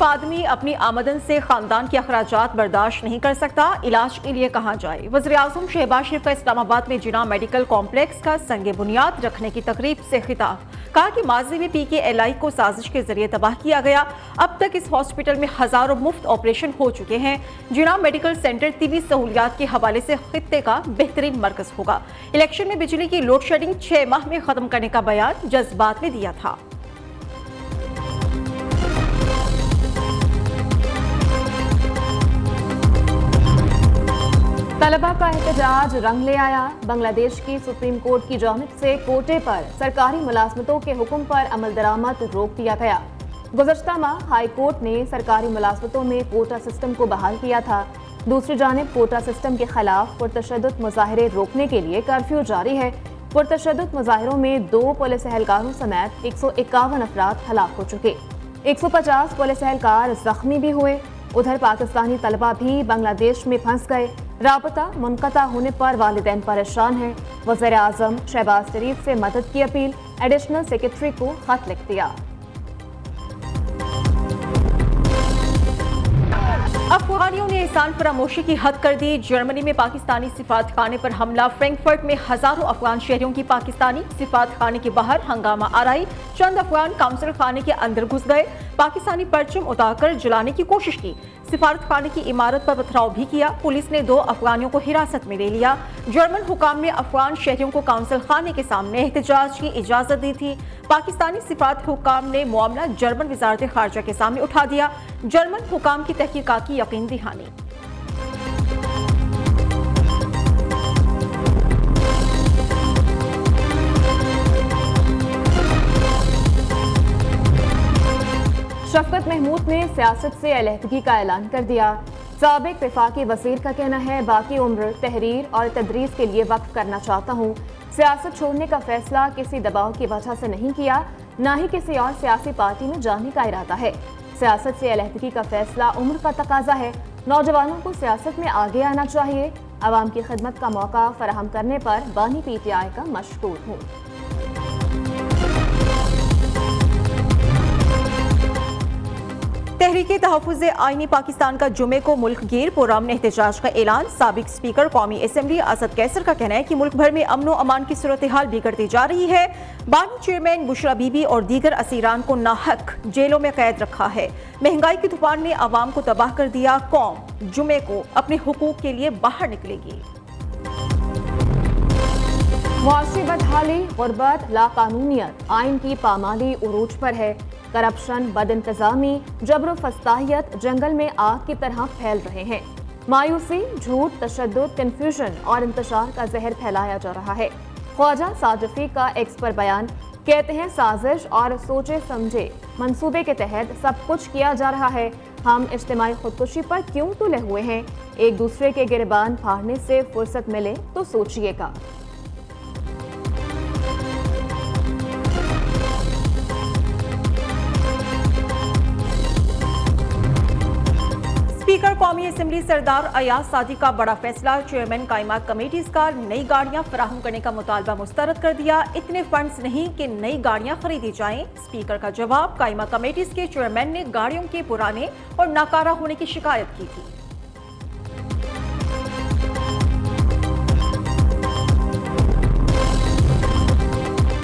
गरीब आदमी अपनी आमदन से खानदान के अखराजात बर्दाश्त नहीं कर सकता, इलाज के लिए कहाँ जाए। वज़ीर-ए-आज़म शहबाज शरीफ का इस्लामाबाद में जिना मेडिकल कॉम्प्लेक्स का संगे बुनियाद रखने की तकरीब से खिताब। कहा कि माजी में PKLI को साजिश के जरिए तबाह किया गया। अब तक इस हॉस्पिटल में हजारों मुफ्त ऑपरेशन हो चुके हैं। जिना मेडिकल सेंटर तिबी सहूलियात के हवाले से खित्ते का बेहतरीन मरकज होगा। इलेक्शन में बिजली की लोड शेडिंग 6 माह में खत्म करने का बयान जज्बात में दिया था। तलबा का एहतजाज रंग ले आया। बांग्लादेश की सुप्रीम कोर्ट की जानिब से कोटे पर सरकारी मुलाजमतों के हुक्म पर अमल दरामद रोक दिया गया। गुज़श्ता माह हाई कोर्ट ने सरकारी मुलाजमतों में कोटा सिस्टम को बहाल किया था। दूसरी जानिब कोटा सिस्टम के खिलाफ पुरतशद्दुद मुजाहरे रोकने के लिए कर्फ्यू जारी है। पुरतशद्दुद मुजाहरों में 2 पुलिस एहलकारों समेत 151 अफराद हलाक हो चुके, 150 पुलिस एहलकार जख्मी भी हुए। उधर पाकिस्तानी तलबा भी बांग्लादेश में फंस गए। राबता मुनक़ता होने पर वालिदैन परेशान हैं। वज़ीर-ए-आज़म शहबाज शरीफ से मदद की अपील, एडिशनल सेक्रेटरी को खत लिख दिया। अफगानियों ने एहसान फरामोशी की हद कर दी। जर्मनी में पाकिस्तानी सिफारत खाने पर हमला। फ्रैंकफर्ट में हजारों अफगान शहरियों की पाकिस्तानी सिफारत खाने के बाहर हंगामा आराई। चंद अफगान काउंसिल खाने के अंदर घुस गए, पाकिस्तानी परचम उतारकर जलाने की कोशिश की। सिफारत खाने की इमारत पर पथराव भी किया। पुलिस ने 2 अफगानियों को हिरासत में ले लिया। जर्मन हुकाम ने अफगान शहरियों को काउंसिल खाने के सामने एहतजाज की इजाजत दी थी। पाकिस्तानी सिफारत हुकाम ने मामला जर्मन वजारत खारजा के सामने उठा दिया। जर्मन हुकाम की तहकीकात की यकीन दहानी। शफकत महमूद ने सियासत से अलहदगी का ऐलान कर दिया। साबिक वफाकी वज़ीर का कहना है, बाकी उम्र तहरीर और तदरीस के लिए वक्फ करना चाहता हूँ। सियासत छोड़ने का फैसला किसी दबाव की वजह से नहीं किया, ना ही किसी और सियासी पार्टी में जाने का इरादा है। सियासत से अलहदगी का फैसला उम्र का तकाजा है। नौजवानों को सियासत में आगे आना चाहिए। आवाम की खिदमत का मौका फराहम करने पर बानी PTI का मशकूर हूँ। तहरीके तहफ़्फ़ुज़ आईनी पाकिस्तान का जुमे को मुल्क गिर पुरअमन एहतजाज का ऐलान। साबिक स्पीकर कौमी असम्बली असद कैसर का कहना है कि मुल्क भर में अमन व अमान की सूरत हाल बिगड़ती जा रही है। बानी चेयरमैन बुशरा बीबी और दीगर असीरान को नाहक जेलों में कैद रखा है। महंगाई के तूफान ने आवाम को तबाह कर दिया। कौम जुमे को अपने हुकूक के लिए बाहर निकलेगी। मुआशी बदहाली, गुर्बत, लाकानूनियत, आइन की पामाली उरूज पर है। करप्शन, बदइंतजामी, जबर फस्ताहियत जंगल में आग की तरह फैल रहे हैं। मायूसी, झूठ, तशद्दुद, कन्फ्यूजन और इंतशार का जहर फैलाया जा रहा है। ख्वाजा साद रफीक का एक्स पर बयान, कहते हैं साजिश और सोचे समझे मंसूबे के तहत सब कुछ किया जा रहा है। हम इज्तिमाई खुदकुशी पर क्यों तुले हुए हैं? एक दूसरे के गिरबान फाड़ने से फुर्सत मिले तो सोचिएगा। स्पीकर कौमी असम्बली सरदार अयाज सादी का बड़ा फैसला। चेयरमैन कायमा कमेटीज का नई गाड़ियां फराहम करने का मुतालबा मुस्तरद कर दिया। इतने फंड्स नहीं कि नई गाड़ियां खरीदी जाएं। स्पीकर का जवाब, कायमा कमेटीज के चेयरमैन ने गाड़ियों के पुराने और नाकारा होने की शिकायत की थी।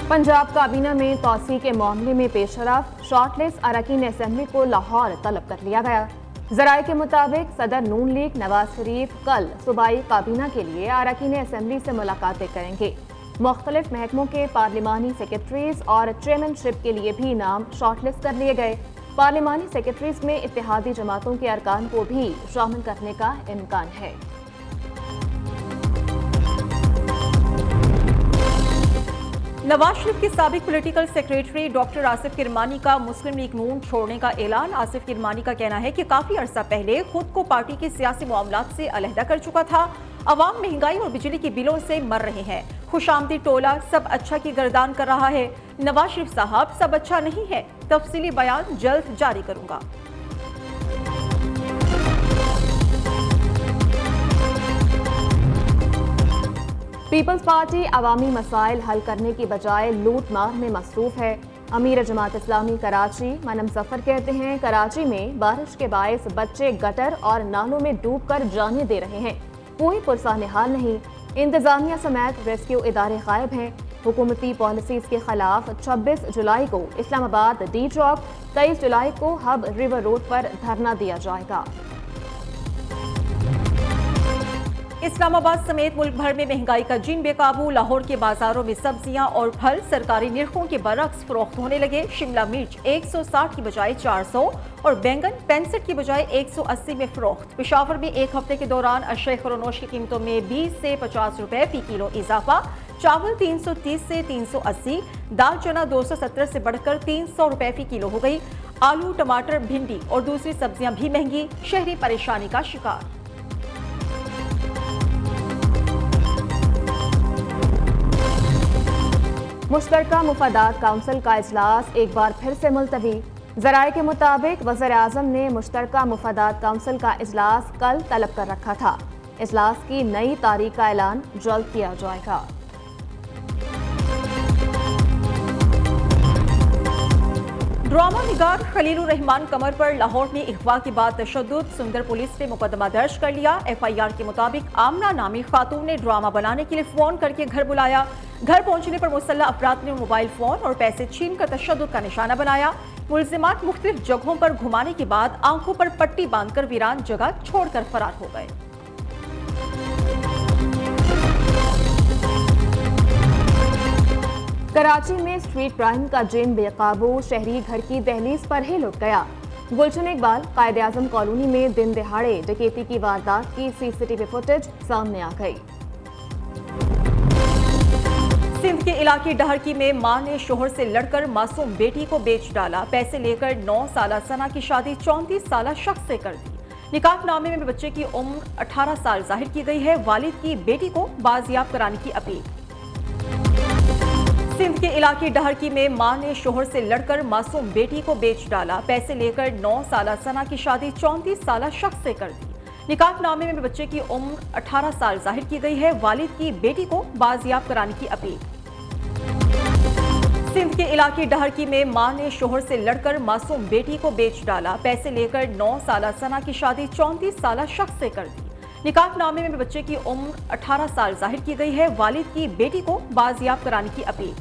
पंजाब काबीना में तौसी के मामले में पेशरफ, शॉर्टलिस्ट अरकान असम्बली को लाहौर तलब कर लिया गया। जराये के मुताबिक सदर नून लीग नवाज शरीफ कल सूबाई काबीना के लिए अरकान असम्बली से मुलाकातें करेंगे। मुख्तलिफ महकमों के पार्लिमानी सेक्रेटरीज और चेयरमैनशिप के लिए भी नाम शॉर्टलिस्ट कर लिए गए। पार्लिमानी सेक्रेटरीज में इत्तेहादी जमातों के अरकान को भी शामिल करने का इम्कान है। नवाज शरीफ के साबिक political secretary doctor Asif Kirmani का मुस्लिम लीग नून छोड़ने का ऐलान। आसिफ किरमानी का कहना है कि काफी अरसा पहले खुद को पार्टी के सियासी मामलात से अलहदा कर चुका था। अवाम महंगाई और बिजली के बिलों से मर रहे हैं। खुशामदी टोला सब अच्छा की गर्दान कर रहा है। नवाज शरीफ साहब, सब अच्छा नहीं है। तफसीली बयान जल्द जारी करूंगा। पीपल्स पार्टी अवामी मसाइल हल करने की बजाय लूट मार में मसरूफ है। अमीर जमात इस्लामी कराची मानम सफर कहते हैं, कराची में बारिश के बायस बच्चे गटर और नालों में डूबकर जानें दे रहे हैं। कोई पुरसानिहाल नहीं। इंतजामिया समेत रेस्क्यू इदारे गायब हैं। हुकूमती पॉलिसीज के खिलाफ 26 जुलाई को इस्लामाबाद डी चौक, 23 जुलाई को हब रिवर रोड पर धरना दिया जाएगा। इस्लामाबाद समेत मुल्क भर में महंगाई का जिन बेकाबू। लाहौर के बाजारों में सब्जियां और फल सरकारी निर्खों के बरक्स फरोख्त होने लगे। शिमला मिर्च 160 की बजाय 400 और बैंगन 65 की बजाय 180 में फरोख्त। पेशावर में एक हफ्ते के दौरान अशरफ खरोनोश की कीमतों में 20 से 50 रुपए फी किलो इजाफा। चावल 330 से 380, दाल चना 270 से बढ़कर 300 रुपए फी किलो हो गई। आलू, टमाटर, भिंडी और दूसरी सब्जियां भी महंगी। शहरी परेशानी का शिकार। मुश्तरका मुफादात काउंसिल का इजलास एक बार फिर से मुलतवी। जराये के मुताबिक वज़ीर आज़म ने मुश्तरका मुफादात काउंसिल का इजलास कल तलब कर रखा था। इजलास की नई तारीख का ऐलान जल्द किया जाएगा। ड्रामा निगार खलीलुर रहमान कमर पर लाहौर में अगवा के बाद तशद्दुद। सुंदर पुलिस ने मुकदमा दर्ज कर लिया। FIR के मुताबिक आमना नामी खातून ने ड्रामा बनाने के लिए फोन करके घर बुलाया। घर पहुंचने पर मुसल्लह अफराद ने मोबाइल फोन और पैसे छीन कर तशद्दुद का निशाना बनाया। मुल्जिमात मुख्तलिफ जगहों पर घुमाने के बाद आंखों पर पट्टी बांधकर वीरान जगह छोड़कर फरार हो गए। कराची में स्ट्रीट क्राइम का जिन बेकाबू। शहरी घर की दहलीज पर ही लुट गया। गुलशन इकबाल कायदे आजम कॉलोनी में दिन दिहाड़े डकैती की वारदात की CCTV फुटेज सामने आ गई। सिंध के इलाके डहरकी में मां ने शोहर से लड़कर मासूम बेटी को बेच डाला। पैसे लेकर 9 साल सना की शादी 34 साल शख्स से कर दी। निकाहनामे में बच्चे की उम्र 18 साल जाहिर की गई है। वालिद की बेटी को बाजियाब कराने की अपील। सिंध के इलाके डहरकी में मां ने शोहर से लड़कर मासूम बेटी को बेच डाला। पैसे लेकर 9 साल सना की शादी 34 साल शख्स से कर दी। निकाहनामे में बच्चे की उम्र 18 साल जाहिर की गई है। वालिद की बेटी को बाजियाब कराने की अपील। सिंध के इलाके डहरकी में मां ने शोहर से लड़कर मासूम बेटी को बेच डाला। पैसे लेकर 9 साल सना की शादी 34 साल शख्स से कर दी। निकाहनामे में बच्चे की उम्र 18 साल जाहिर की गई है। वालिद की बेटी को बाजियाब कराने की अपील।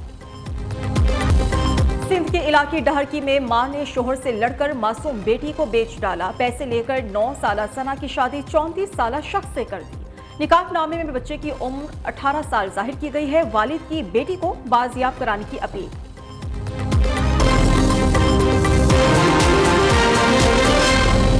सिंध के इलाके डहरकी में मां ने शोहर से लड़कर मासूम बेटी को बेच डाला। पैसे लेकर 9 साल सना की शादी 34 साल शख्स से कर दी। निकाहनामे में बच्चे की उम्र 18 साल जाहिर की गई है। वालिद की बेटी को बाजियाब कराने की अपील।